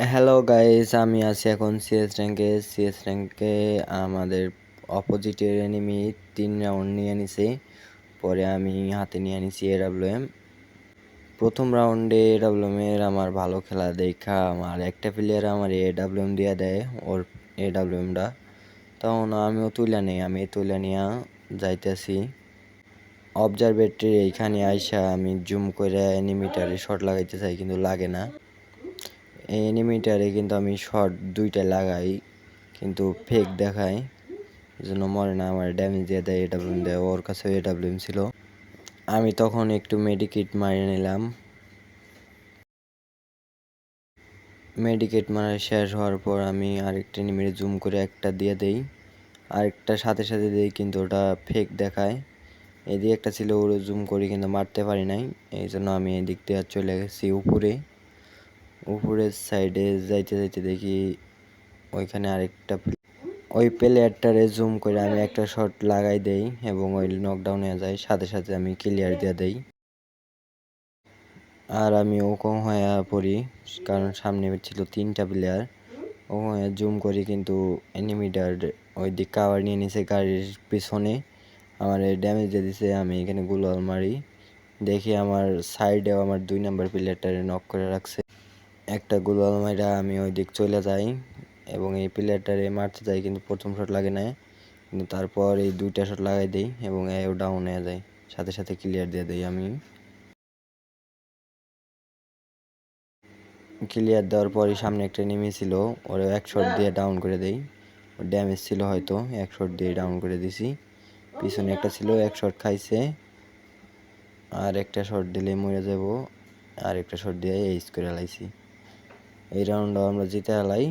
Hello guys, আমি আছি এখন সিএস র্যাঙ্কে আমাদের অপোজিটের এনিমি 3 রাউন্ড নিয়ে নিছে। পরে আমি হাতে নিয়ে নিছি এডাব্লিউএম। প্রথম রাউন্ডে এডাব্লিউএম এর আমার ভালো খেলা দেখা আমার একটা প্লেয়ার আমার এডাব্লিউএম দিয়ে দেয় ওর এডাব্লিউএমটা, তখন আমিও তুলে নিয়ে যাইতেছি অবজারভেটরি। এইখানে আইসা আমি জুম করে এনিমিটারে শট লাগাইতে চাই কিন্তু লাগে না। এই এনিমিটারে কিন্তু আমি শট 2টা লাগাই কিন্তু ফেক দেখায়, এই জন্য মরে না, আমার ড্যামেজ দিয়ে দেয়, এডাব্লিউএম দেয়। ওর কাছে এডাব্লিউএম ছিল। আমি তখন একটু মেডিকেট মারি নিলাম। মেডিকেট মারা শেষ হওয়ার পর আমি আরেকটা এনিমিরে জুম করে একটা দিয়ে দেই, আরেকটা সাথে সাথে দেই কিন্তু ওটা ফেক দেখায়। এদিকে একটা ছিল, ওরে জুম করি কিন্তু মারতে পারি নাই, এই জন্য আমি এদিক দিয়ে চলে গেছি উপরের সাইডে। যাইতে যাইতে দেখি ওইখানে আরেকটা ওই প্লেয়ারটারে জুম করে আমি একটা শট লাগাই দেই এবং ওই নকডাউন হয়ে যায়, সাথে সাথে আমি ক্লিয়ার দিয়ে দেই। আর আমি ওকম হয়ে পড়ি কারণ সামনে ছিল 3টা প্লেয়ার। ও জুম করি কিন্তু এনিমিটার ওই দিক কাভার নিয়ে নিছে গাড়ির পিছনে, আমার ড্যামেজ দিয়ে দিছে। আমি এখানে গুলাল মারি, দেখি আমার সাইডেও আমার 2 নাম্বার প্লেয়ারটারে নক করে রাখছে। একটা গুলাল মাইরা আমি ওই দিক চলে যাই এবং এই প্লেয়ারটারে মারতে যাই কিন্তু প্রথম শট লাগে না, কিন্তু তারপর এই 2টা শট লাগাই দেই এবং এও ডাউন হয়ে যায়, সাথে সাথে ক্লিয়ার দিয়ে দেই। আমি ক্লিয়ার দেওয়ার পরই সামনে একটা এনিমি ছিল, ওরা এক শট দিয়ে ডাউন করে দেই। ওর ড্যামেজ ছিল হয়তো, এক শট দিয়ে ডাউন করে দিছি। পিছনে একটা ছিল, এক শট খাইছে, আর একটা শট দিলে মরে যাব, আর একটা শট দিয়ে এইচ করে লাইছি। এই রাউন্ডটাও আমরা জিতে হালাই।